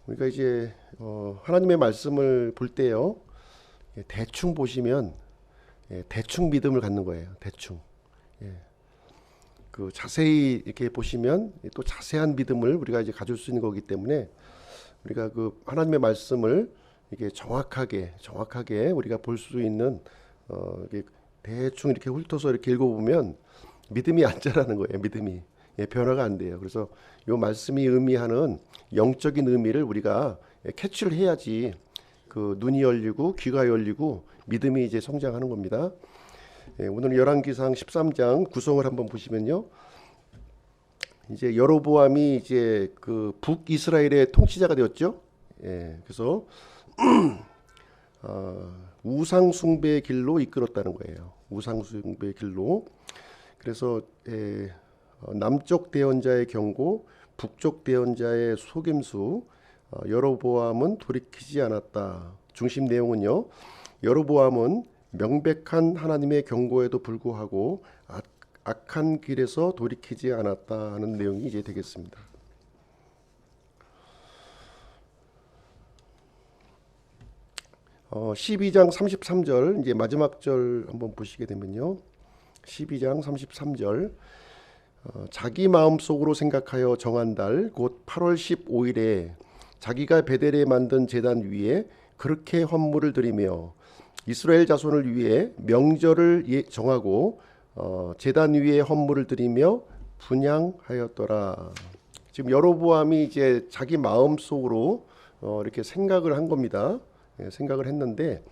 우리가 이제 하나님의 말씀을 볼 때요, 대충 보시면 대충 믿음을 갖는 거예요. 대충. 예. 그 자세히 이렇게 보시면 또 자세한 믿음을 우리가 이제 가질 수 있는 거기 때문에 우리가 그 하나님의 말씀을 이게 정확하게 우리가 볼 수 있는 이게 대충 이렇게 훑어서 이렇게 읽어보면 믿음이 안 자라는 거예요. 믿음이 변화가 안 돼요. 그래서 이 말씀이 의미하는 영적인 의미를 우리가 캐치를 해야지 그 눈이 열리고 귀가 열리고 믿음이 이제 성장하는 겁니다. 오늘 열왕기상 13장 구성을 한번 보시면요. 이제 여로보암이 이제 그 북이스라엘의 통치자가 되었죠. 그래서 우상 숭배의 길로 이끌었다는 거예요. 우상 숭배의 길로. 그래서 남쪽 대언자의 경고, 북쪽 대언자의 속임수, 여로보암은 돌이키지 않았다. 중심 내용은요. 여로보암은 명백한 하나님의 경고에도 불구하고 악한 길에서 돌이키지 않았다 하는 내용이 이제 되겠습니다. 12장 33절 이제 마지막 절 한번 보시게 되면요. 12장 33절 자기 마음속으로 생각하여 정한 달 곧 8월 15일에 자기가 베델에 만든 제단 위에 그렇게 헌물을 드리며 이스라엘 자손을 위해 명절을 정하고 제단 위에 헌물을 드리며 분향하였더라. 지금 여로보암이 이제 자기 마음속으로 이렇게 생각을 한 겁니다. 생각을 했는데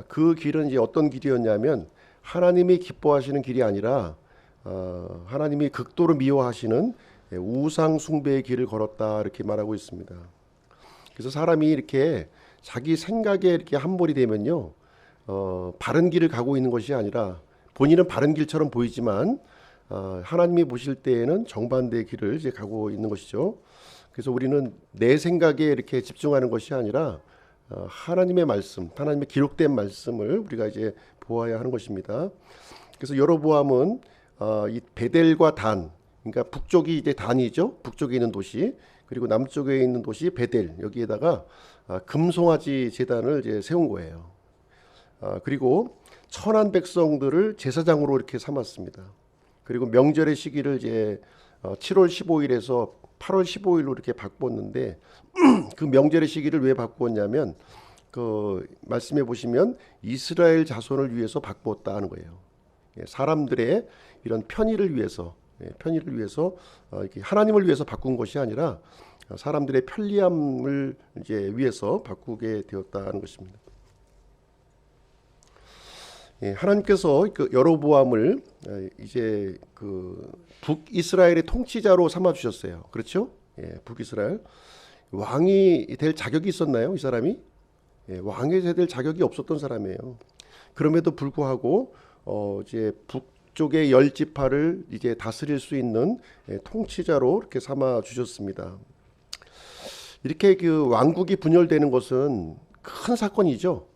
그 길은 이제 어떤 길이었냐면 하나님이 기뻐하시는 길이 아니라 하나님이 극도로 미워하시는 우상 숭배의 길을 걸었다 이렇게 말하고 있습니다. 그래서 사람이 이렇게 자기 생각에 이렇게 함몰이 되면요, 바른 길을 가고 있는 것이 아니라 본인은 바른 길처럼 보이지만 하나님이 보실 때에는 정반대의 길을 이제 가고 있는 것이죠. 그래서 우리는 내 생각에 이렇게 집중하는 것이 아니라 하나님의 말씀, 하나님의 기록된 말씀을 우리가 이제 보아야 하는 것입니다. 그래서 여로보암은 이 베델과 단, 그러니까 북쪽이 이제 단이죠. 북쪽에 있는 도시, 그리고 남쪽에 있는 도시 베델, 여기에다가 금송아지 제단을 이제 세운 거예요. 그리고 천한 백성들을 제사장으로 이렇게 삼았습니다. 그리고 명절의 시기를 이제 7월 15일에서 8월 15일로 이렇게 바꿨는데 그 명절의 시기를 왜 바꾸었냐면 그 말씀해 보시면 이스라엘 자손을 위해서 바꾸었다 하는 거예요. 사람들의 이런 편의를 위해서 이렇게 하나님을 위해서 바꾼 것이 아니라 사람들의 편리함을 이제 위해서 바꾸게 되었다는 것입니다. 하나님께서 그 여로보암을 이제 그 북이스라엘의 통치자로 삼아 주셨어요. 그렇죠? 북이스라엘 왕이 될 자격이 있었나요? 이 사람이 왕이 될 자격이 없었던 사람이에요. 그럼에도 불구하고 이제 북쪽의 10지파를 이제 다스릴 수 있는 통치자로 이렇게 삼아 주셨습니다. 이렇게 그 왕국이 분열되는 것은 큰 사건이죠.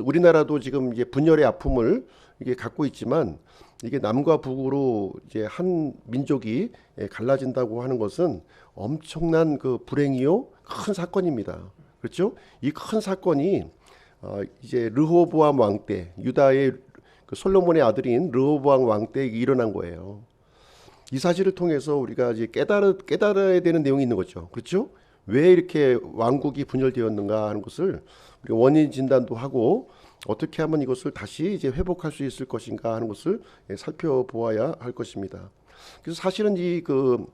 우리나라도 지금 이제 분열의 아픔을 이게 갖고 있지만 이게 남과 북으로 이제 한 민족이 갈라진다고 하는 것은 엄청난 그 불행이요 큰 사건입니다. 그렇죠? 이 큰 사건이 이제 르호보암 왕 때 유다의 그 솔로몬의 아들인 르호보암 왕 때 일어난 거예요. 이 사실을 통해서 우리가 이제 깨달아야 되는 내용이 있는 거죠. 그렇죠? 왜 이렇게 왕국이 분열되었는가 하는 것을 우리가 원인 진단도 하고 어떻게 하면 이것을 다시 이제 회복할 수 있을 것인가 하는 것을 살펴보아야 할 것입니다. 그래서 사실은 이 그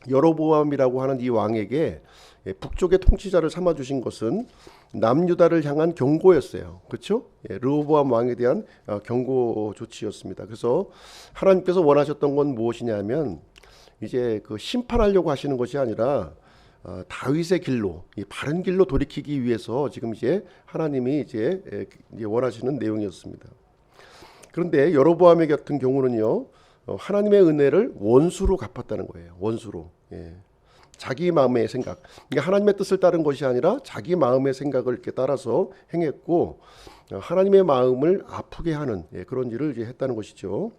여로보암이라고 하는 이 왕에게 북쪽의 통치자를 삼아 주신 것은 남유다를 향한 경고였어요. 그렇죠? 르호보암 왕에 대한 경고 조치였습니다. 그래서 하나님께서 원하셨던 건 무엇이냐면 이제 그 심판하려고 하시는 것이 아니라 다윗의 길로, 이 바른 길로 돌이키기 위해서 지금 이제 하나님이 이제 원하시는 내용이었습니다. 그런데 여로보암의 같은 경우는요, 하나님의 은혜를 원수로 갚았다는 거예요. 원수로. 자기 마음의 생각, 그러니까 하나님의 뜻을 따른 것이 아니라 자기 마음의 생각을 이렇게 따라서 행했고 하나님의 마음을 아프게 하는 그런 일을 이제 했다는 것이죠.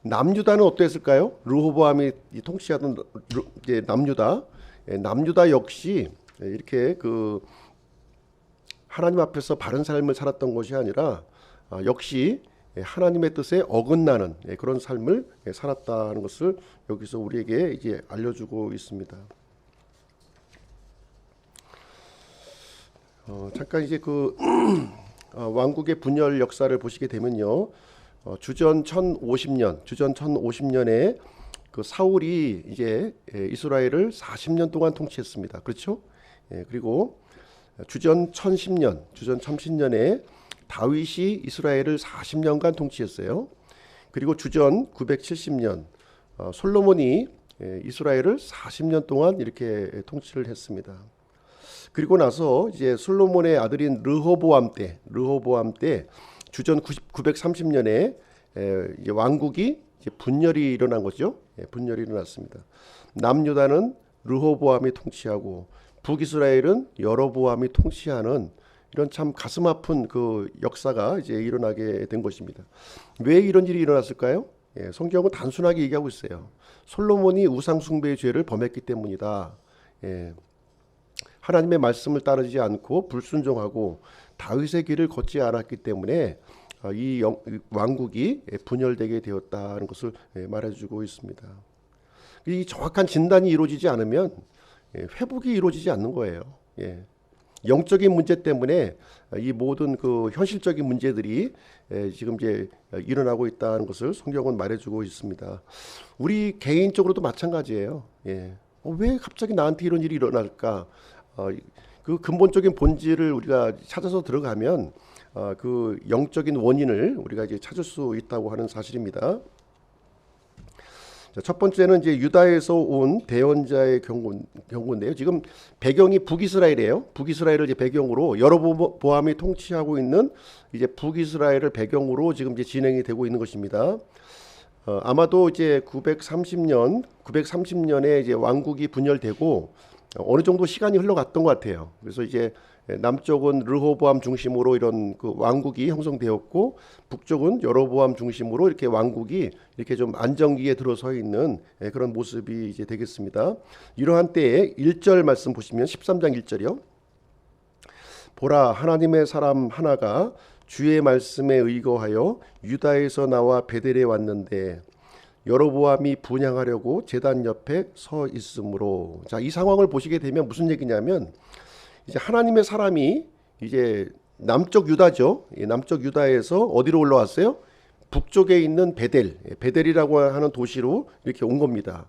남유다는 어땠을까요? 르호보암이 통치하던 이제 남유다, 남유다 역시 이렇게 그 하나님 앞에서 바른 삶을 살았던 것이 아니라 역시 하나님의 뜻에 어긋나는 그런 삶을 살았다는 것을 여기서 우리에게 이제 알려주고 있습니다. 잠깐 이제 그 왕국의 분열 역사를 보시게 되면요, 주전 1050년에 그 사울이 이제 이스라엘을 40년 동안 통치했습니다. 그렇죠? 그리고 주전 1010년에 다윗이 이스라엘을 40년간 통치했어요. 그리고 주전 970년 솔로몬이 이스라엘을 40년 동안 이렇게 통치를 했습니다. 그리고 나서 이제 솔로몬의 아들인 르호보암 때 주전 930년에 왕국이 이제 분열이 일어난 거죠. 분열이 일어났습니다. 남유다는 르호보암이 통치하고 북이스라엘은 여로보암이 통치하는 이런 참 가슴 아픈 그 역사가 이제 일어나게 된 것입니다. 왜 이런 일이 일어났을까요? 성경은 단순하게 얘기하고 있어요. 솔로몬이 우상 숭배의 죄를 범했기 때문이다. 하나님의 말씀을 따르지 않고 불순종하고 다윗의 길을 걷지 않았기 때문에 이 왕국이 분열되게 되었다는 것을 말해주고 있습니다. 이 정확한 진단이 이루어지지 않으면 회복이 이루어지지 않는 거예요. 영적인 문제 때문에 이 모든 그 현실적인 문제들이 지금 이제 일어나고 있다는 것을 성경은 말해주고 있습니다. 우리 개인적으로도 마찬가지예요. 왜 갑자기 나한테 이런 일이 일어날까? 그 근본적인 본질을 우리가 찾아서 들어가면 그 영적인 원인을 우리가 이제 찾을 수 있다고 하는 사실입니다. 첫 번째는 이제 유다에서 온 대언자의 경고인데요. 지금 배경이 북이스라엘이에요. 북이스라엘을 이제 배경으로 여로보암이 통치하고 있는 이제 북이스라엘을 배경으로 지금 이제 진행이 되고 있는 것입니다. 아마도 이제 930년에 이제 왕국이 분열되고 어느 정도 시간이 흘러갔던 것 같아요. 그래서 이제 남쪽은 르호보암 중심으로 이런 그 왕국이 형성되었고 북쪽은 여로보암 중심으로 이렇게 왕국이 이렇게 좀 안정기에 들어서 있는 그런 모습이 이제 되겠습니다. 이러한 때에 1절 말씀 보시면 13장 1절이요. 보라, 하나님의 사람 하나가 주의 말씀에 의거하여 유다에서 나와 베델에 왔는데 여로보암이 분향하려고 제단 옆에 서 있으므로. 자, 이 상황을 보시게 되면 무슨 얘기냐면 이제 하나님의 사람이 이제 남쪽 유다죠. 남쪽 유다에서 어디로 올라왔어요? 북쪽에 있는 베델이라고 하는 도시로 이렇게 온 겁니다.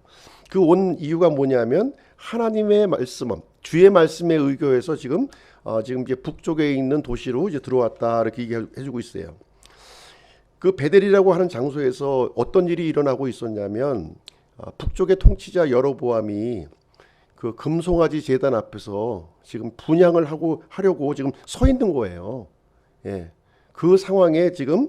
그 온 이유가 뭐냐면 하나님의 말씀, 주의 말씀에 의거해서 지금 이제 북쪽에 있는 도시로 이제 들어왔다 이렇게 얘기해주고 있어요. 그 베델이라고 하는 장소에서 어떤 일이 일어나고 있었냐면 북쪽의 통치자 여로보암이 그 금송아지 제단 앞에서 지금 분향을 하려고 지금 서 있는 거예요. 그 상황에 지금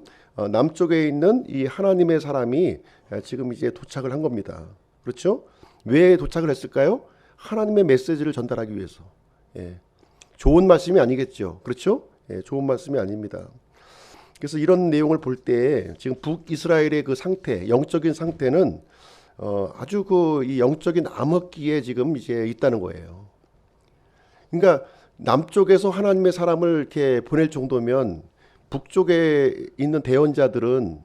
남쪽에 있는 이 하나님의 사람이 지금 이제 도착을 한 겁니다. 그렇죠? 왜 도착을 했을까요? 하나님의 메시지를 전달하기 위해서. 좋은 말씀이 아니겠죠. 그렇죠? 좋은 말씀이 아닙니다. 그래서 이런 내용을 볼 때 지금 북이스라엘의 그 상태, 영적인 상태는 아주 그 이 영적인 암흑기에 지금 이제 있다는 거예요. 그러니까 남쪽에서 하나님의 사람을 이렇게 보낼 정도면 북쪽에 있는 대언자들은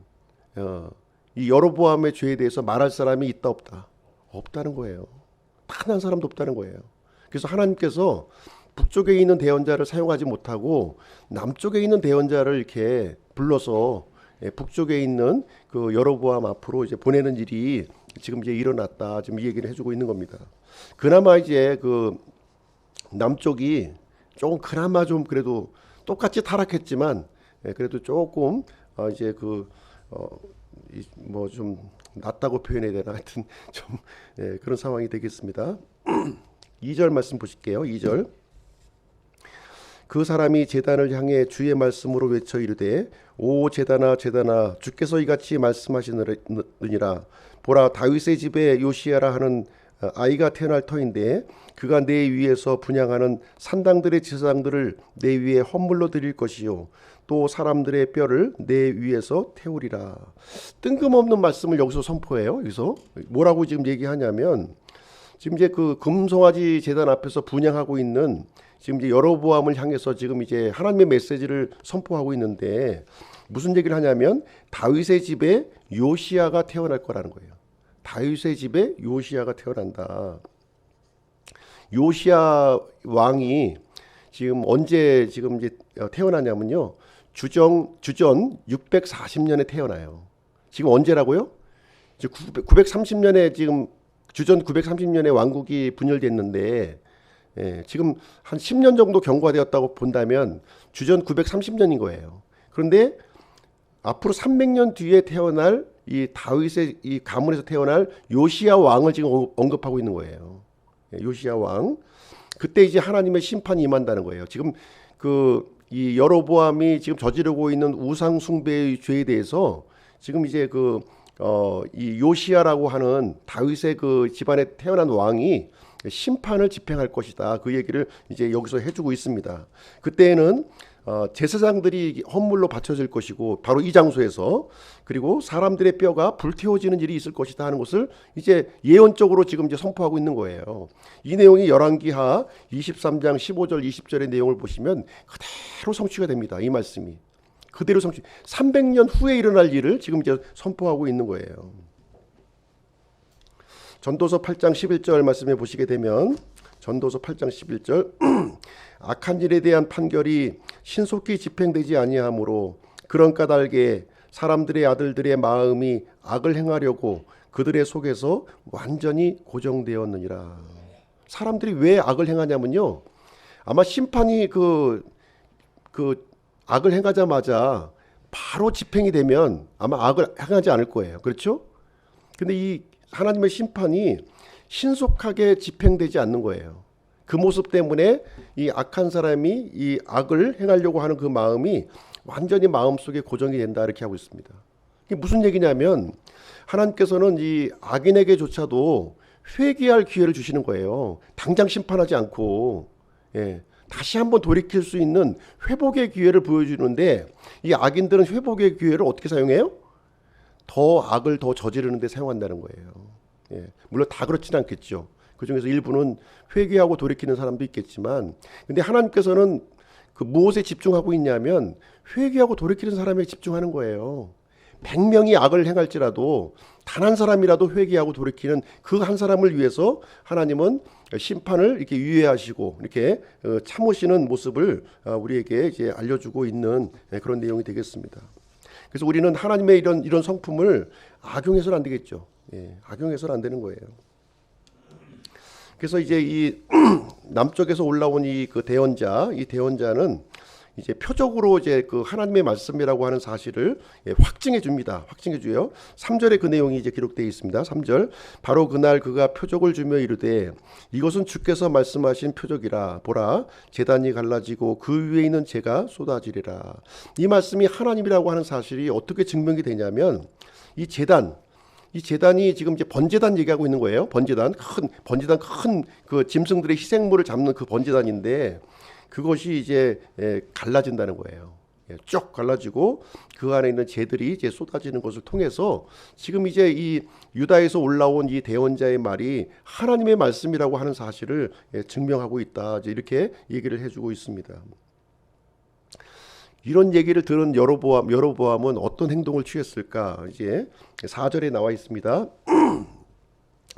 이 여로보암의 죄에 대해서 말할 사람이 있다 없다? 없다는 거예요. 단 한 사람도 없다는 거예요. 그래서 하나님께서 북쪽에 있는 대언자를 사용하지 못하고 남쪽에 있는 대언자를 이렇게 불러서 북쪽에 있는 그 여로보암 앞으로 이제 보내는 일이 지금 이제 일어났다. 지금 이 얘기를 해주고 있는 겁니다. 그나마 이제 그 남쪽이 조금 그나마 좀 그래도 똑같이 타락했지만 그래도 조금 이제 그 뭐 좀 낫다고 표현해야 되나 하여튼 좀 그런 상황이 되겠습니다. 2절 말씀 보실게요. 2절. 그 사람이 제단을 향해 주의 말씀으로 외쳐 이르되 오 제단아 제단아 주께서 이같이 말씀하시느니라. 보라 다윗의 집에 요시야라 하는 아이가 태어날 터인데 그가 내 위에서 분향하는 산당들의 제사장들을 내 위에 헌물로 드릴 것이요 또 사람들의 뼈를 내 위에서 태우리라. 뜬금없는 말씀을 여기서 선포해요. 여기서 뭐라고 지금 얘기하냐면 지금 이제 그 금송아지 제단 앞에서 분향하고 있는 지금 이제 여로보암을 향해서 지금 이제 하나님의 메시지를 선포하고 있는데 무슨 얘기를 하냐면 다윗의 집에 요시야가 태어날 거라는 거예요. 다윗의 집에 요시야가 태어난다. 요시야 왕이 지금 언제 지금 이제 태어나냐면요. 주전 640년에 태어나요. 지금 언제라고요? 930년에 지금 주전 930년에 왕국이 분열됐는데 지금 한 10년 정도 경과되었다고 본다면 주전 930년인 거예요. 그런데 앞으로 300년 뒤에 태어날 이 다윗의 이 가문에서 태어날 요시야 왕을 지금 언급하고 있는 거예요. 요시야 왕. 그때 이제 하나님의 심판이 임한다는 거예요. 지금 이 여로보암이 지금 저지르고 있는 우상 숭배의 죄에 대해서 지금 이제 이 요시야라고 하는 다윗의 그 집안에 태어난 왕이 심판을 집행할 것이다. 그 얘기를 이제 여기서 해주고 있습니다. 그때는 제사장들이 헌물로 바쳐질 것이고 바로 이 장소에서 그리고 사람들의 뼈가 불태워지는 일이 있을 것이다 하는 것을 이제 예언적으로 지금 이제 선포하고 있는 거예요. 이 내용이 열왕기하 23장 15절 20절의 내용을 보시면 그대로 성취가 됩니다. 이 말씀이 그대로 성취. 300년 후에 일어날 일을 지금 이제 선포하고 있는 거예요. 전도서 8장 11절 말씀해 보시게 되면 전도서 8장 11절 악한 일에 대한 판결이 신속히 집행되지 아니하므로 그런 까닭에 사람들의 아들들의 마음이 악을 행하려고 그들의 속에서 완전히 고정되었느니라. 사람들이 왜 악을 행하냐면요. 아마 심판이 악을 행하자마자 바로 집행이 되면 아마 악을 행하지 않을 거예요. 그렇죠? 근데 이 하나님의 심판이 신속하게 집행되지 않는 거예요. 그 모습 때문에 이 악한 사람이 이 악을 행하려고 하는 그 마음이 완전히 마음속에 고정이 된다 이렇게 하고 있습니다. 이게 무슨 얘기냐면 하나님께서는 이 악인에게조차도 회개할 기회를 주시는 거예요. 당장 심판하지 않고 다시 한번 돌이킬 수 있는 회복의 기회를 보여주는데 이 악인들은 회복의 기회를 어떻게 사용해요? 더 악을 더 저지르는 데 사용한다는 거예요. 물론 다 그렇지는 않겠죠. 그중에서 일부는 회개하고 돌이키는 사람도 있겠지만 근데 하나님께서는 그 무엇에 집중하고 있냐면 회개하고 돌이키는 사람에게 집중하는 거예요. 100명이 악을 행할지라도 단 한 사람이라도 회개하고 돌이키는 그 한 사람을 위해서 하나님은 심판을 이렇게 유예하시고 이렇게 참으시는 모습을 우리에게 이제 알려주고 있는 그런 내용이 되겠습니다. 그래서 우리는 하나님의 이런 성품을 악용해서는 안 되겠죠. 악용해서는 안 되는 거예요. 그래서 이제 이 남쪽에서 올라온 이 대언자는 이제 표적으로 이제 그 하나님의 말씀이라고 하는 사실을 확증해 줍니다. 확증해 줘요. 3절에 그 내용이 이제 기록되어 있습니다. 3절. 바로 그날 그가 표적을 주며 이르되 이것은 주께서 말씀하신 표적이라. 보라 제단이 갈라지고 그 위에 있는 재가 쏟아지리라. 이 말씀이 하나님이라고 하는 사실이 어떻게 증명이 되냐면 이 재단이 지금 이제 번제단 얘기하고 있는 거예요. 번제단 큰 그 짐승들의 희생물을 잡는 그 번제단인데 그것이 이제 갈라진다는 거예요. 쭉 갈라지고 그 안에 있는 재들이 이제 쏟아지는 것을 통해서 지금 이제 이 유다에서 올라온 이 대언자의 말이 하나님의 말씀이라고 하는 사실을 증명하고 있다. 이제 이렇게 얘기를 해주고 있습니다. 이런 얘기를 들은 여로보암은 어떤 행동을 취했을까? 이제 4절에 나와 있습니다.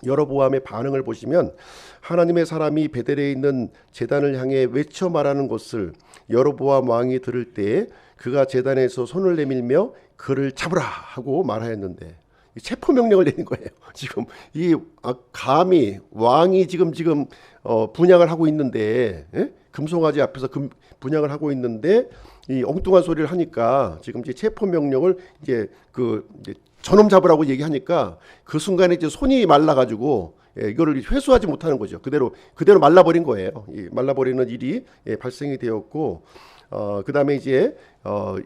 여로보암의 반응을 보시면 하나님의 사람이 베델에 있는 제단을 향해 외쳐 말하는 것을 여로보암 왕이 들을 때 그가 제단에서 손을 내밀며 그를 잡으라 하고 말하였는데 체포 명령을 내린 거예요. 지금 이 감히 왕이 지금 분향을 하고 있는데 금송아지 앞에서 분향을 하고 있는데 이 엉뚱한 소리를 하니까 지금 이제 체포 명령을 이제 저놈 잡으라고 얘기하니까 그 순간에 이제 손이 말라가지고 이거를 회수하지 못하는 거죠. 그대로 말라버린 거예요. 이 말라버리는 일이 발생이 되었고, 그 다음에 이제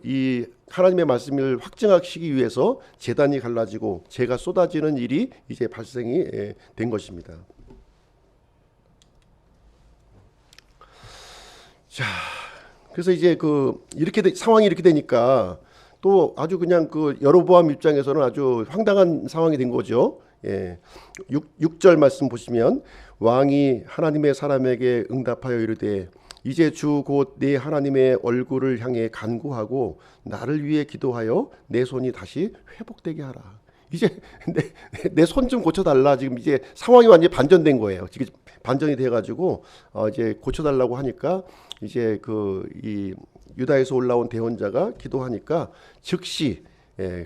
이 하나님의 말씀을 확증하시기 위해서 제단이 갈라지고 재가 쏟아지는 일이 이제 발생이 된 것입니다. 자, 그래서 이제 상황이 이렇게 되니까 또 아주 그냥 여로보암 입장에서는 아주 황당한 상황이 된 거죠. 예. 6절 말씀 보시면 왕이 하나님의 사람에게 응답하여 이르되 이제 주 곧 내 하나님의 얼굴을 향해 간구하고 나를 위해 기도하여 내 손이 다시 회복되게 하라. 이제 내 손 좀 고쳐달라. 지금 이제 상황이 완전히 반전된 거예요. 지금 반전이 돼가지고 이제 고쳐달라고 하니까 이제 이 유다에서 올라온 대원자가 기도하니까 즉시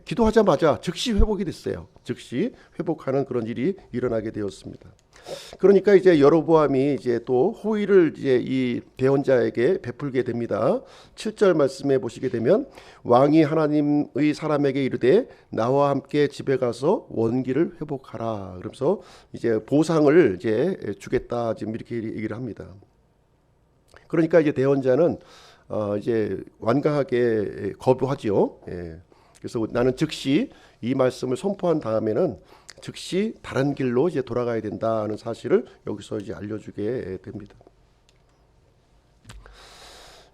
기도하자마자 즉시 회복이 됐어요. 즉시 회복하는 그런 일이 일어나게 되었습니다. 그러니까 이제 여로보암이 이제 또 호의를 이제 이 대원자에게 베풀게 됩니다. 7절 말씀에 보시게 되면 왕이 하나님의 사람에게 이르되 나와 함께 집에 가서 원기를 회복하라. 그러면서 이제 보상을 이제 주겠다. 지금 이렇게 얘기를 합니다. 그러니까 이제 대원자는 이제 완강하게 거부하지요. 그래서 나는 즉시 이 말씀을 선포한 다음에는 즉시 다른 길로 이제 돌아가야 된다는 사실을 여기서 이제 알려주게 됩니다.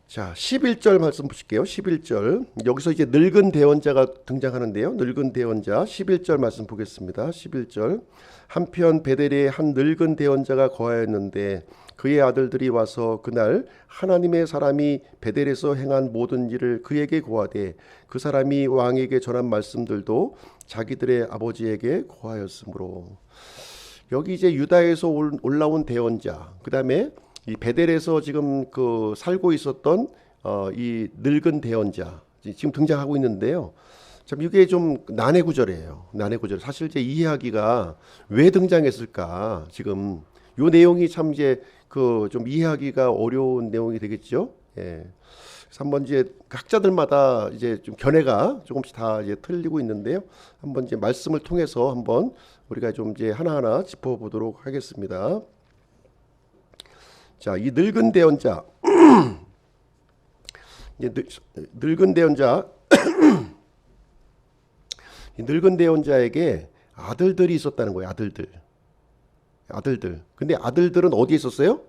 자, 11절 말씀 보실게요. 11절. 여기서 이제 늙은 대원자가 등장하는데요. 늙은 대원자 11절 말씀 보겠습니다. 11절. 한편 베델에 한 늙은 대원자가 거하였는데 그의 아들들이 와서 그날 하나님의 사람이 베델에서 행한 모든 일을 그에게 고하되 그 사람이 왕에게 전한 말씀들도 자기들의 아버지에게 고하였으므로. 여기 이제 유다에서 올라온 대원자, 그 다음에 이 베델에서 지금 살고 있었던 이 늙은 대원자 지금 등장하고 있는데요. 참 이게 좀 난해 구절이에요. 난해 구절. 사실 이제 이해하기가 왜 등장했을까? 지금 요 내용이 참 이제 좀 이해하기가 어려운 내용이 되겠죠. 예. 그래서 한번 이제 학자들마다 이제 좀 견해가 조금씩 다 이제 틀리고 있는데요. 한번 이제 말씀을 통해서 한번 우리가 좀 이제 하나하나 짚어보도록 하겠습니다. 자, 이 늙은 대원자, 이제 늙은 대원자, 이 늙은 대원자에게 아들들이 있었다는 거예요. 아들들. 근데 아들들은 어디에 있었어요?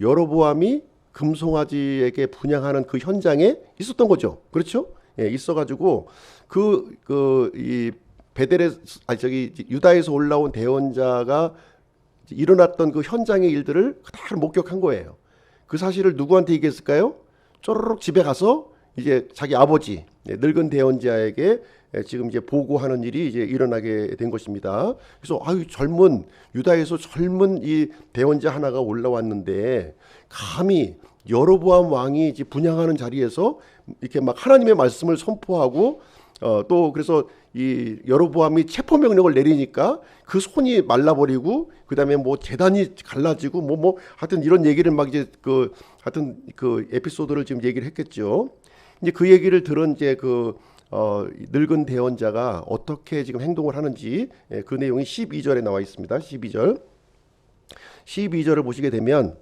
여로보암이 금송아지에게 분향하는 그 현장에 있었던 거죠. 그렇죠? 예, 있어가지고 이 유다에서 올라온 대원자가 일어났던 그 현장의 일들을 그대로 목격한 거예요. 그 사실을 누구한테 얘기했을까요? 쪼르륵 집에 가서 이제 자기 아버지 늙은 대원자에게 지금 이제 보고하는 일이 이제 일어나게 된 것입니다. 그래서 유다에서 젊은 이 대원자 하나가 올라왔는데 감히 여로보암 왕이 이제 분향하는 자리에서 이렇게 막 하나님의 말씀을 선포하고 또 그래서 이 여로보암이 체포 명령을 내리니까 그 손이 말라버리고 그다음에 뭐 재단이 갈라지고 뭐 하여튼 이런 얘기를 막 이제 하여튼 에피소드를 지금 얘기를 했겠죠. 이제 그 얘기를 들은 이제 늙은 대원자가 어떻게 지금 행동을 하는지 그 내용이 12절에 나와 있습니다. 12절을 보시게 되면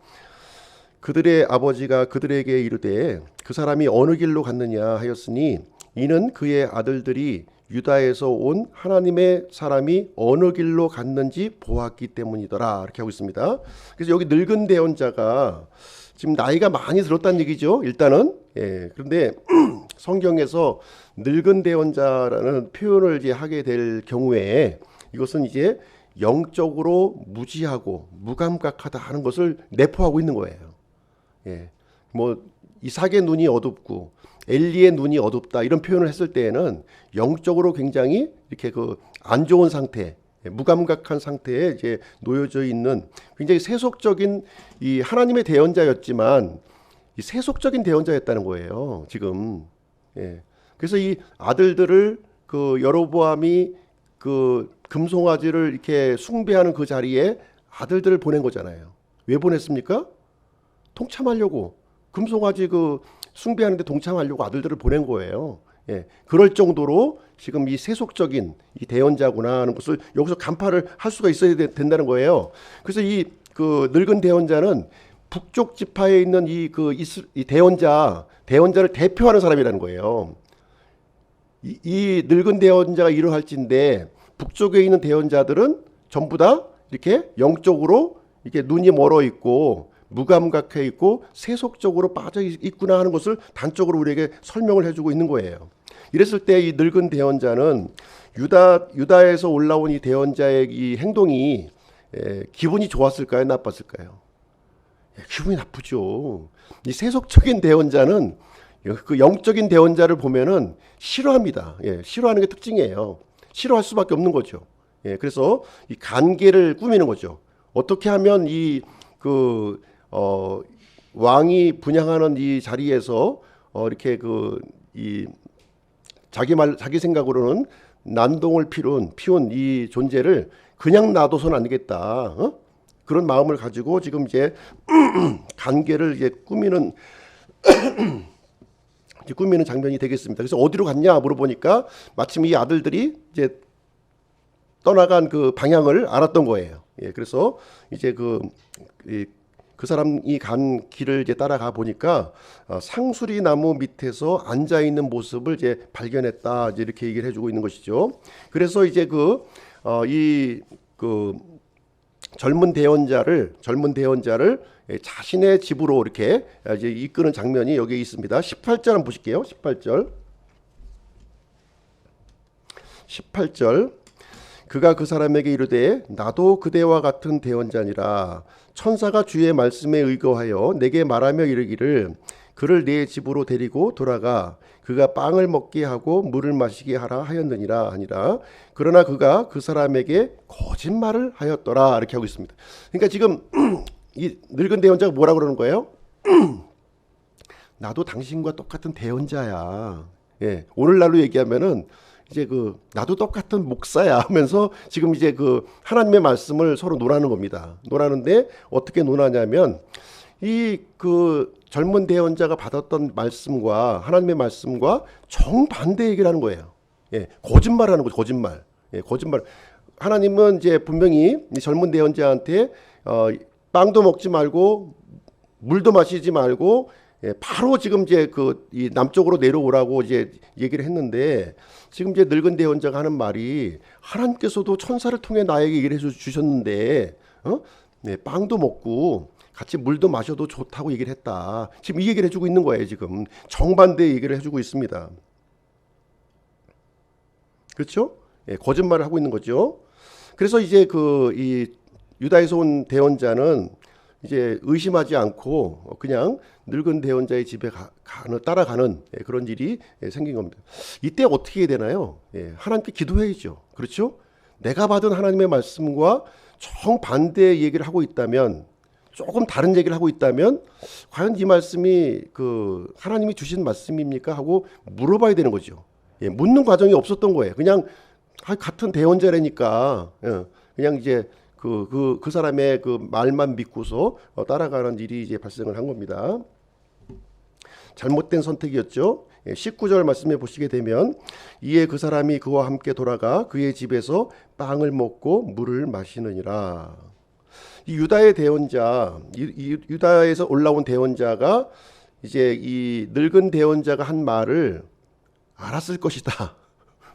그들의 아버지가 그들에게 이르되 그 사람이 어느 길로 갔느냐 하였으니 이는 그의 아들들이 유다에서 온 하나님의 사람이 어느 길로 갔는지 보았기 때문이더라. 이렇게 하고 있습니다. 그래서 여기 늙은 대원자가 지금 나이가 많이 들었다는 얘기죠. 일단은. 그런데 성경에서 늙은 대원자라는 표현을 이제 하게 될 경우에 이것은 이제 영적으로 무지하고 무감각하다 하는 것을 내포하고 있는 거예요. 뭐 이삭의 눈이 어둡고 엘리의 눈이 어둡다 이런 표현을 했을 때에는 영적으로 굉장히 이렇게 안 좋은 상태, 무감각한 상태에 이제 놓여져 있는 굉장히 세속적인 이 하나님의 대언자였지만 이 세속적인 대언자였다는 거예요. 지금. 그래서 이 아들들을 여로보암이 금송아지를 이렇게 숭배하는 그 자리에 아들들을 보낸 거잖아요. 왜 보냈습니까? 동참하려고. 금송아지 숭배하는데 동참하려고 아들들을 보낸 거예요. 그럴 정도로 지금 이 세속적인 이 대언자구나 하는 것을 여기서 간파를 할 수가 있어야 된다는 거예요. 그래서 이 늙은 대언자는 북쪽 지파에 있는 이 대언자를 대표하는 사람이라는 거예요. 이 늙은 대언자가 이러할진데 북쪽에 있는 대언자들은 전부 다 이렇게 영적으로 이렇게 눈이 멀어 있고 무감각해 있고 세속적으로 빠져 있구나 하는 것을 단적으로 우리에게 설명을 해주고 있는 거예요. 이랬을 때 이 늙은 대언자는 유다에서 올라온 이 대언자의 이 행동이 기분이 좋았을까요? 나빴을까요? 기분이 나쁘죠. 이 세속적인 대언자는 그 영적인 대언자를 보면은 싫어합니다. 싫어하는 게 특징이에요. 싫어할 수밖에 없는 거죠. 그래서 이 관계를 꾸미는 거죠. 어떻게 하면 왕이 분향하는 이 자리에서 이렇게 이 자기 생각으로는 난동을 피운 이 존재를 그냥 놔둬서는 안 되겠다. 그런 마음을 가지고 지금 이제 관계를 이제 꾸미는 장면이 되겠습니다. 그래서 어디로 갔냐 물어보니까 마침 이 아들들이 이제 떠나간 그 방향을 알았던 거예요. 그래서 이제 그 사람이 간 길을 이제 따라가 보니까 상수리 나무 밑에서 앉아 있는 모습을 이제 발견했다. 이제 이렇게 얘기를 해주고 있는 것이죠. 그래서 이제 젊은 대언자를 자신의 집으로 이렇게 이제 이끄는 장면이 여기에 있습니다. 18절 한번 보실게요. 18절. 그가 그 사람에게 이르되 나도 그대와 같은 대언자니라. 천사가 주의 말씀에 의거하여 내게 말하며 이르기를 그를 네 집으로 데리고 돌아가 그가 빵을 먹게 하고 물을 마시게 하라 하였느니라 하니라. 그러나 그가 그 사람에게 거짓말을 하였더라. 이렇게 하고 있습니다. 그러니까 지금 이 늙은 대언자가 뭐라 그러는 거예요? 나도 당신과 똑같은 대언자야. 오늘날로 얘기하면은 이제 나도 똑같은 목사야 하면서 지금 이제 하나님의 말씀을 서로 논하는 겁니다. 논하는데 어떻게 논하냐면 이 젊은 대언자가 받았던 말씀과 하나님의 말씀과 정반대 얘기를 하는 거예요. 거짓말하는 거죠. 거짓말. 하나님은 이제 분명히 이 젊은 대언자한테 빵도 먹지 말고 물도 마시지 말고 바로 지금 이제 이 남쪽으로 내려오라고 이제 얘기를 했는데 지금 이제 늙은 대언자가 하는 말이 하나님께서도 천사를 통해 나에게 얘기를 해 주셨는데 빵도 먹고 같이 물도 마셔도 좋다고 얘기를 했다. 지금 이 얘기를 해주고 있는 거예요. 지금 정반대 얘기를 해주고 있습니다. 그렇죠? 거짓말을 하고 있는 거죠. 그래서 이제 이 유다에서 온 대언자는 이제 의심하지 않고 그냥 늙은 대언자의 집에 따라가는 그런 일이 생긴 겁니다. 이때 어떻게 해야 되나요? 하나님께 기도해야죠. 그렇죠? 내가 받은 하나님의 말씀과 정반대의 얘기를 하고 있다면, 조금 다른 얘기를 하고 있다면 과연 이 말씀이 하나님이 주신 말씀입니까? 하고 물어봐야 되는 거죠. 묻는 과정이 없었던 거예요. 그냥 같은 대언자라니까 그냥 이제 그 사람의 말만 믿고서 따라가는 일이 이제 발생을 한 겁니다. 잘못된 선택이었죠. 19절 말씀해 보시게 되면 이에 그 사람이 그와 함께 돌아가 그의 집에서 빵을 먹고 물을 마시느니라. 이 유다의 대언자, 유다에서 올라온 대언자가 이제 이 늙은 대언자가 한 말을 알았을 것이다,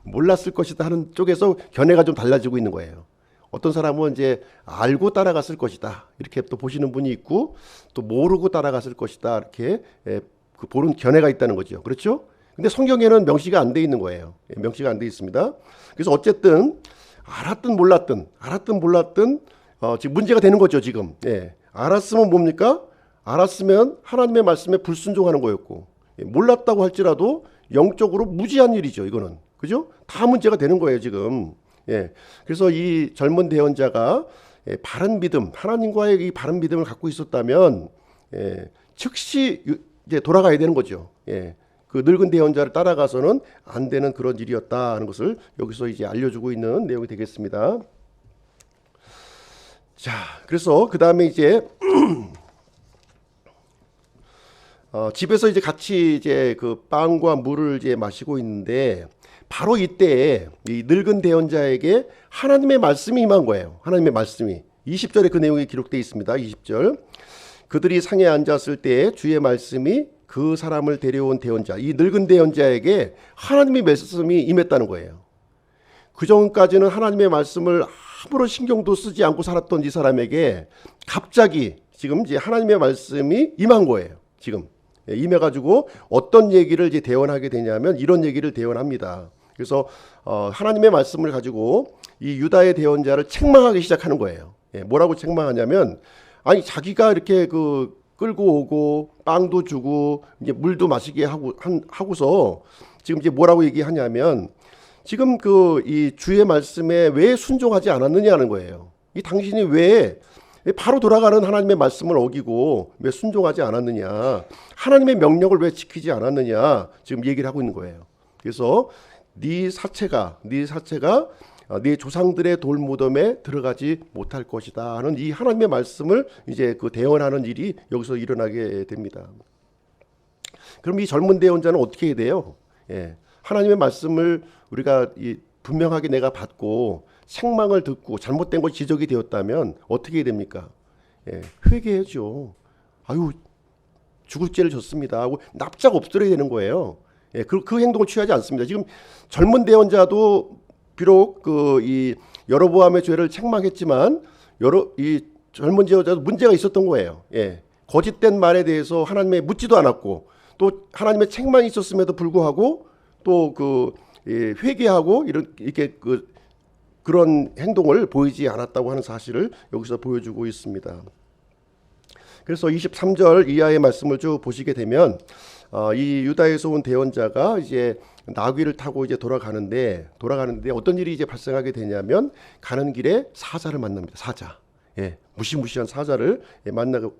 몰랐을 것이다 하는 쪽에서 견해가 좀 달라지고 있는 거예요. 어떤 사람은 이제 알고 따라갔을 것이다 이렇게 또 보시는 분이 있고, 또 모르고 따라갔을 것이다 이렇게 보는 견해가 있다는 거죠. 그렇죠? 근데 성경에는 명시가 안 돼 있는 거예요. 명시가 안 돼 있습니다. 그래서 어쨌든 알았든 몰랐든 지금 문제가 되는 거죠. 지금 알았으면 뭡니까? 알았으면 하나님의 말씀에 불순종하는 거였고, 몰랐다고 할지라도 영적으로 무지한 일이죠. 이거는 그죠? 다 문제가 되는 거예요 지금. 그래서 이 젊은 대언자가 바른 믿음, 하나님과의 이 바른 믿음을 갖고 있었다면 즉시 이제 돌아가야 되는 거죠. 그 늙은 대언자를 따라가서는 안 되는 그런 일이었다는 것을 여기서 이제 알려주고 있는 내용이 되겠습니다. 자, 그래서 그 다음에 이제 집에서 이제 같이 이제 빵과 물을 이제 마시고 있는데, 바로 이때 이 늙은 대언자에게 하나님의 말씀이 임한 거예요. 하나님의 말씀이 20절에 그 내용이 기록되어 있습니다. 20절. 그들이 상에 앉았을 때 주의 말씀이 그 사람을 데려온 대언자, 이 늙은 대언자에게 하나님의 말씀이 임했다는 거예요. 그 전까지는 하나님의 말씀을 아무런 신경도 쓰지 않고 살았던 이 사람에게 갑자기 지금 이제 하나님의 말씀이 임한 거예요. 지금 임해가지고 어떤 얘기를 이제 대언하게 되냐면 이런 얘기를 대언합니다. 그래서 하나님의 말씀을 가지고 이 유다의 대언자를 책망하기 시작하는 거예요. 예, 뭐라고 책망하냐면, 아니 자기가 이렇게 그 끌고 오고 빵도 주고 이제 물도 마시게 하고서 지금 이제 뭐라고 얘기하냐면, 지금 그 이 주의 말씀에 왜 순종하지 않았느냐는 거예요. 이 당신이 왜 바로 돌아가는 하나님의 말씀을 어기고 왜 순종하지 않았느냐, 하나님의 명령을 왜 지키지 않았느냐, 지금 얘기를 하고 있는 거예요. 그래서 네 사체가 네 조상들의 돌무덤에 들어가지 못할 것이다 하는 이 하나님의 말씀을 이제 그 대언하는 일이 여기서 일어나게 됩니다. 그럼 이 젊은 대언자는 어떻게 해야 돼요? 예, 하나님의 말씀을 우리가 분명하게 내가 받고 책망을 듣고 잘못된 것 지적이 되었다면 어떻게 해야 됩니까? 예, 회개해야죠. 아유, 죽을 죄를 졌습니다 하고 납작 엎드려야 되는 거예요. 예, 그 행동을 취하지 않습니다. 지금 젊은 대언자도 비록 이 여로보암의 죄를 책망했지만 이 젊은 대언자도 문제가 있었던 거예요. 예, 거짓된 말에 대해서 하나님의 묻지도 않았고, 또 하나님의 책망이 있었음에도 불구하고 또 회개하고 이렇게 그런 행동을 보이지 않았다고 하는 사실을 여기서 보여주고 있습니다. 그래서 23절 이하의 말씀을 쭉 보시게 되면 이 유다에서 온 대언자가 이제 나귀를 타고 이제 돌아가는데 어떤 일이 이제 발생하게 되냐면, 가는 길에 사자를 만납니다. 사자. 예, 무시무시한 사자를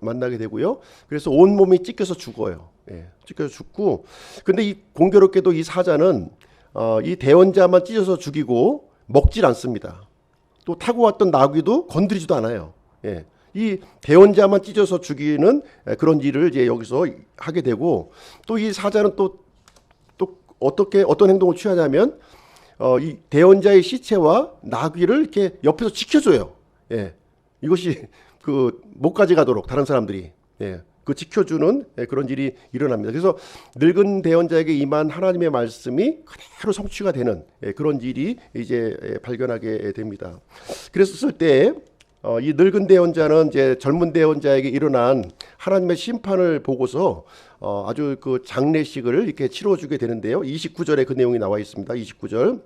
만나게 되고요. 그래서 온 몸이 찢겨서 죽어요. 예, 찢겨서 죽고, 근데 이 공교롭게도 이 사자는 이 대언자만 찢어서 죽이고 먹질 않습니다. 또 타고 왔던 나귀도 건드리지도 않아요. 예, 이 대언자만 찢어서 죽이는 그런 일을 이제 여기서 하게 되고, 또 이 사자는 또 어떤 행동을 취하냐면 이 대언자의 시체와 나귀를 이렇게 옆에서 지켜줘요. 예, 이것이 못 가져가도록 다른 사람들이 지켜주는 그런 일이 일어납니다. 그래서 늙은 대언자에게 임한 하나님의 말씀이 그대로 성취가 되는 그런 일이 이제 발견하게 됩니다. 그랬을 때 이 늙은 대언자는 이제 젊은 대언자에게 일어난 하나님의 심판을 보고서 아주 그 장례식을 이렇게 치러주게 되는데요. 29절에 그 내용이 나와 있습니다. 29절.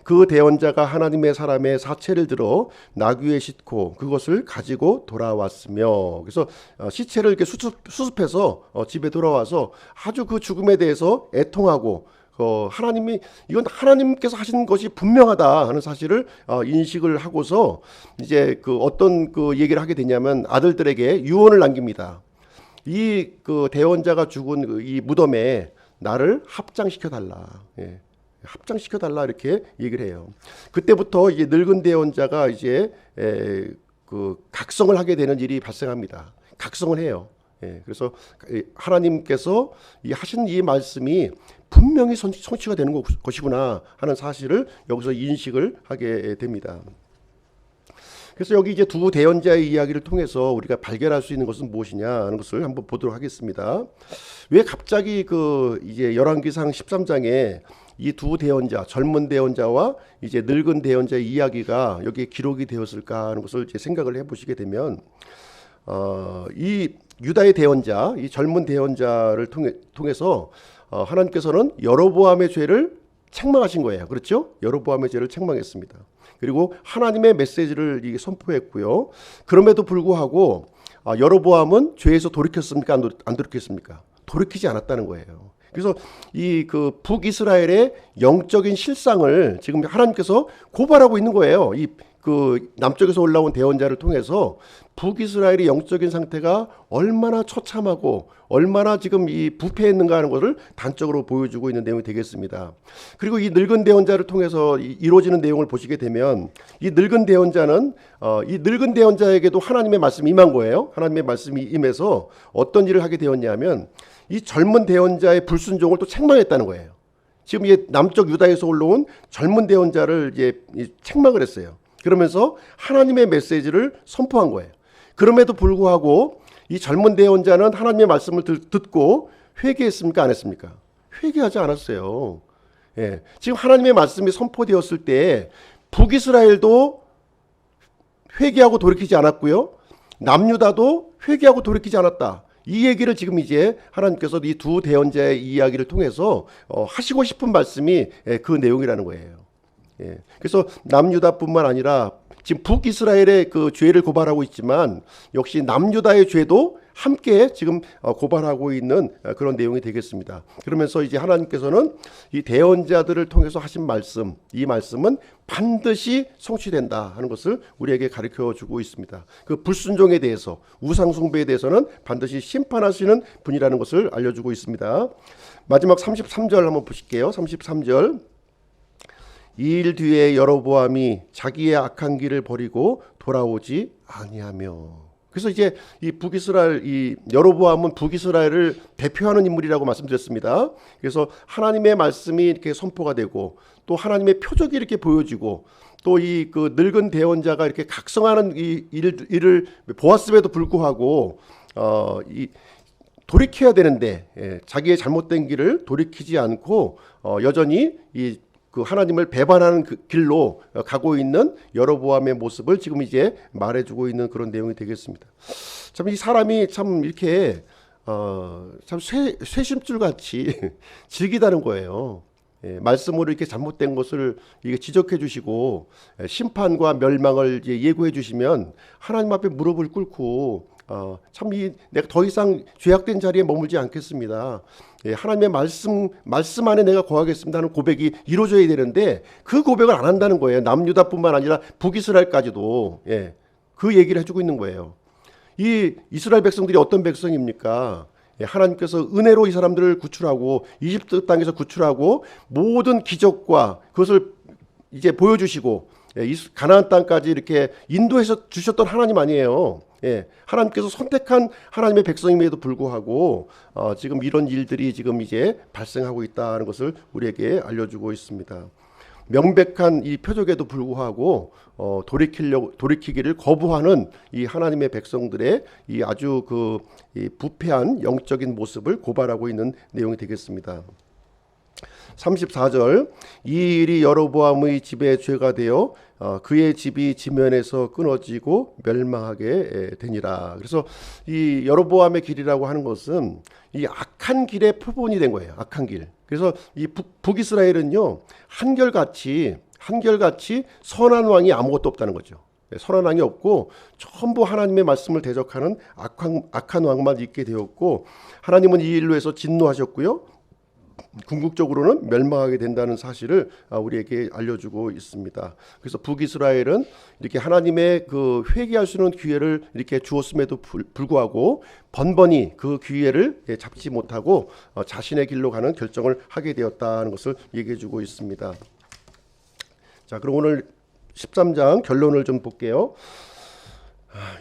그 대언자가 하나님의 사람의 사체를 들어 나귀에 싣고 그것을 가지고 돌아왔으며, 그래서 시체를 이렇게 수습해서 집에 돌아와서 아주 그 죽음에 대해서 애통하고, 이건 하나님께서 하신 것이 분명하다 하는 사실을 인식을 하고서 이제 어떤 얘기를 하게 되냐면, 아들들에게 유언을 남깁니다. 이 대언자가 죽은 이 무덤에 나를 합장시켜 달라. 예. 합장시켜 달라 이렇게 얘기를 해요. 그때부터 이제 늙은 대언자가 이제 각성을 하게 되는 일이 발생합니다. 각성을 해요. 예, 그래서 하나님께서 하신 이 말씀이 분명히 성취가 되는 것이구나 하는 사실을 여기서 인식을 하게 됩니다. 그래서 여기 이제 두 대언자의 이야기를 통해서 우리가 발견할 수 있는 것은 무엇이냐 하는 것을 한번 보도록 하겠습니다. 왜 갑자기 이제 열왕기상 13장에 이 두 대언자, 젊은 대언자와 이제 늙은 대언자의 이야기가 여기에 기록이 되었을까 하는 것을 이제 생각을 해보시게 되면, 이 유다의 대언자, 이 젊은 대언자를 통해서 하나님께서는 여로보암의 죄를 책망하신 거예요. 그렇죠? 여로보암의 죄를 책망했습니다. 그리고 하나님의 메시지를 선포했고요. 그럼에도 불구하고 여로보암은 죄에서 돌이켰습니까? 안 돌이켰습니까? 돌이키지 않았다는 거예요. 그래서 이 북이스라엘의 영적인 실상을 지금 하나님께서 고발하고 있는 거예요. 이 남쪽에서 올라온 대언자를 통해서 북이스라엘의 영적인 상태가 얼마나 처참하고 얼마나 지금 이 부패했는가 하는 것을 단적으로 보여주고 있는 내용이 되겠습니다. 그리고 이 늙은 대언자를 통해서 이루어지는 내용을 보시게 되면, 이 늙은 대언자에게도 하나님의 말씀이 임한 거예요. 하나님의 말씀이 임해서 어떤 일을 하게 되었냐면, 이 젊은 대언자의 불순종을 또 책망했다는 거예요. 지금 이 남쪽 유다에서 올라온 젊은 대언자를 이제 책망을 했어요. 그러면서 하나님의 메시지를 선포한 거예요. 그럼에도 불구하고 이 젊은 대언자는 하나님의 말씀을 듣고 회개했습니까? 안 했습니까? 회개하지 않았어요. 예. 지금 하나님의 말씀이 선포되었을 때 북이스라엘도 회개하고 돌이키지 않았고요. 남유다도 회개하고 돌이키지 않았다. 이 얘기를 지금 이제 하나님께서 이 두 대언자의 이야기를 통해서 하시고 싶은 말씀이 그 내용이라는 거예요. 예. 그래서 남유다뿐만 아니라 지금 북이스라엘의 그 죄를 고발하고 있지만 역시 남유다의 죄도 함께 지금 고발하고 있는 그런 내용이 되겠습니다. 그러면서 이제 하나님께서는 이 대언자들을 통해서 하신 말씀, 이 말씀은 반드시 성취된다 하는 것을 우리에게 가르쳐 주고 있습니다. 그 불순종에 대해서, 우상 숭배에 대해서는 반드시 심판하시는 분이라는 것을 알려주고 있습니다. 마지막 33절 한번 보실게요. 33절. 이 일 뒤에 여로보암이 자기의 악한 길을 버리고 돌아오지 아니하며. 그래서 이제 이 북이스라엘, 이 여로보암은 북이스라엘을 대표하는 인물이라고 말씀드렸습니다. 그래서 하나님의 말씀이 이렇게 선포가 되고 또 하나님의 표적이 이렇게 보여지고 또 이 그 늙은 대언자가 이렇게 각성하는 이 일을 보았음에도 불구하고 이 돌이켜야 되는데 자기의 잘못된 길을 돌이키지 않고 여전히 이 그 하나님을 배반하는 그 길로 가고 있는 여로보암의 모습을 지금 이제 말해주고 있는 그런 내용이 되겠습니다. 참 이 사람이 참 이렇게 참 쇠심줄 같이 즐기다는 거예요. 말씀으로 이렇게 잘못된 것을 이게 지적해 주시고 심판과 멸망을 이제 예고해 주시면 하나님 앞에 무릎을 꿇고 참 내가 더 이상 죄악된 자리에 머물지 않겠습니다. 하나님의 말씀 안에 내가 거하겠습니다 하는 고백이 이루어져야 되는데 그 고백을 안 한다는 거예요. 남유다뿐만 아니라 북이스라엘까지도 그 얘기를 해주고 있는 거예요. 이 이스라엘 백성들이 어떤 백성입니까? 하나님께서 은혜로 이 사람들을 구출하고 이집트 땅에서 구출하고 모든 기적과 그것을 이제 보여주시고 가나안 땅까지 이렇게 인도해서 주셨던 하나님 아니에요. 하나님께서 선택한 하나님의 백성임에도 불구하고 지금 이런 일들이 지금 이제 발생하고 있다는 것을 우리에게 알려주고 있습니다. 명백한 이 표적에도 불구하고 돌이키기를 거부하는 이 하나님의 백성들의 이 아주 이 부패한 영적인 모습을 고발하고 있는 내용이 되겠습니다. 34절. 이 일이 여로보암의 집에 죄가 되어 그의 집이 지면에서 끊어지고 멸망하게 되니라. 그래서 이 여로보암의 길이라고 하는 것은 이 악한 길의 표본이 된 거예요. 악한 길. 그래서 이 북이스라엘은요 한결같이 선한 왕이 아무것도 없다는 거죠. 선한 왕이 없고 전부 하나님의 말씀을 대적하는 악한 왕만 있게 되었고 하나님은 이 일로 해서 진노하셨고요. 궁극적으로는 멸망하게 된다는 사실을 우리에게 알려주고 있습니다. 그래서 북이스라엘은 이렇게 하나님의 그 회개할 수 있는 기회를 이렇게 주었음에도 불구하고 번번이 그 기회를 잡지 못하고 자신의 길로 가는 결정을 하게 되었다는 것을 얘기해주고 있습니다. 자, 그럼 오늘 13장 결론을 좀 볼게요.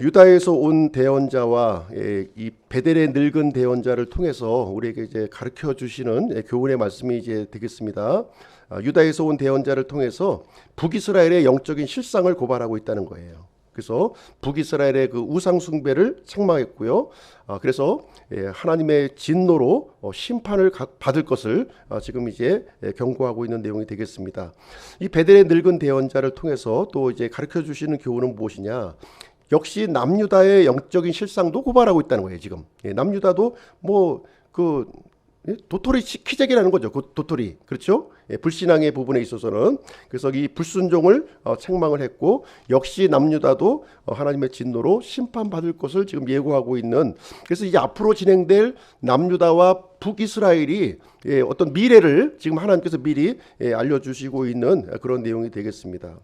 유다에서 온 대언자와 이 베델의 늙은 대언자를 통해서 우리에게 이제 가르쳐 주시는 교훈의 말씀이 이제 되겠습니다. 유다에서 온 대언자를 통해서 북이스라엘의 영적인 실상을 고발하고 있다는 거예요. 그래서 북이스라엘의 그 우상 숭배를 책망했고요. 그래서 하나님의 진노로 심판을 받을 것을 지금 이제 경고하고 있는 내용이 되겠습니다. 이 베델의 늙은 대언자를 통해서 또 이제 가르쳐 주시는 교훈은 무엇이냐? 역시 남유다의 영적인 실상도 고발하고 있다는 거예요. 지금 남유다도 뭐 그 도토리 키재기라는 거죠. 그 도토리, 그렇죠? 불신앙의 부분에 있어서는 그래서 이 불순종을 책망을 했고 역시 남유다도 하나님의 진노로 심판받을 것을 지금 예고하고 있는. 그래서 이제 앞으로 진행될 남유다와 북이스라엘이 어떤 미래를 지금 하나님께서 미리 알려주시고 있는 그런 내용이 되겠습니다.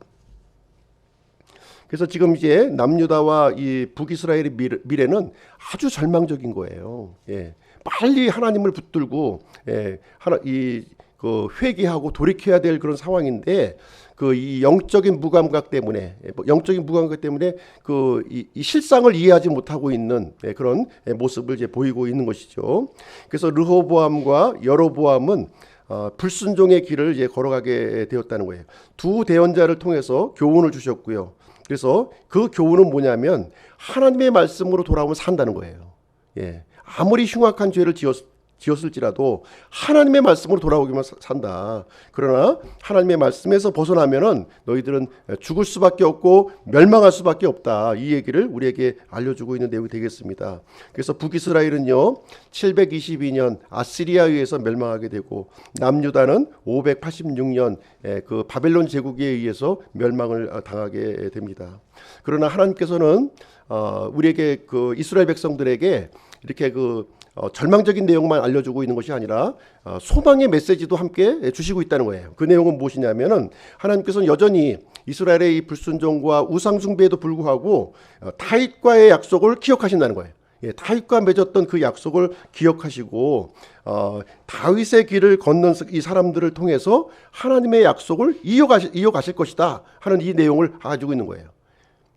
그래서 지금 이제 남유다와 이 북이스라엘의 미래는 아주 절망적인 거예요. 빨리 하나님을 붙들고 그 회개하고 돌이켜야 될 그런 상황인데 그 이 영적인 무감각 때문에 그 이 실상을 이해하지 못하고 있는 그런 모습을 이제 보이고 있는 것이죠. 그래서 르호보암과 여로보암은 불순종의 길을 이제 걸어가게 되었다는 거예요. 두 대언자를 통해서 교훈을 주셨고요. 그래서 그 교훈은 뭐냐면 하나님의 말씀으로 돌아오면 산다는 거예요. 아무리 흉악한 죄를 지었을지라도 하나님의 말씀으로 돌아오기만 산다. 그러나 하나님의 말씀에서 벗어나면은 너희들은 죽을 수밖에 없고 멸망할 수밖에 없다. 이 얘기를 우리에게 알려주고 있는 내용이 되겠습니다. 그래서 북이스라엘은요 722년 아시리아에 의해서 멸망하게 되고 남유다는 586년 그 바벨론 제국에 의해서 멸망을 당하게 됩니다. 그러나 하나님께서는 우리에게 그 이스라엘 백성들에게 이렇게 절망적인 내용만 알려주고 있는 것이 아니라 소망의 메시지도 함께 주시고 있다는 거예요. 그 내용은 무엇이냐면은 하나님께서는 여전히 이스라엘의 이 불순종과 우상숭배에도 불구하고 다윗과의 약속을 기억하신다는 거예요. 예, 다윗과 맺었던 그 약속을 기억하시고 다윗의 길을 걷는 이 사람들을 통해서 하나님의 약속을 이어가실 것이다 하는 이 내용을 가지고 있는 거예요.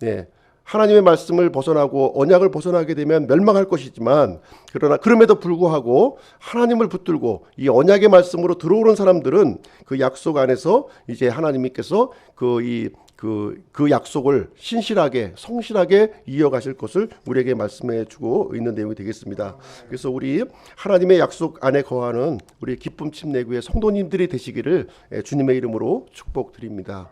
예, 하나님의 말씀을 벗어나고 언약을 벗어나게 되면 멸망할 것이지만 그러나 그럼에도 불구하고 하나님을 붙들고 이 언약의 말씀으로 들어오는 사람들은 그 약속 안에서 이제 하나님께서 그 약속을 신실하게 성실하게 이어가실 것을 우리에게 말씀해 주고 있는 내용이 되겠습니다. 그래서 우리 하나님의 약속 안에 거하는 우리 기쁨 침례교회 성도님들이 되시기를 주님의 이름으로 축복드립니다.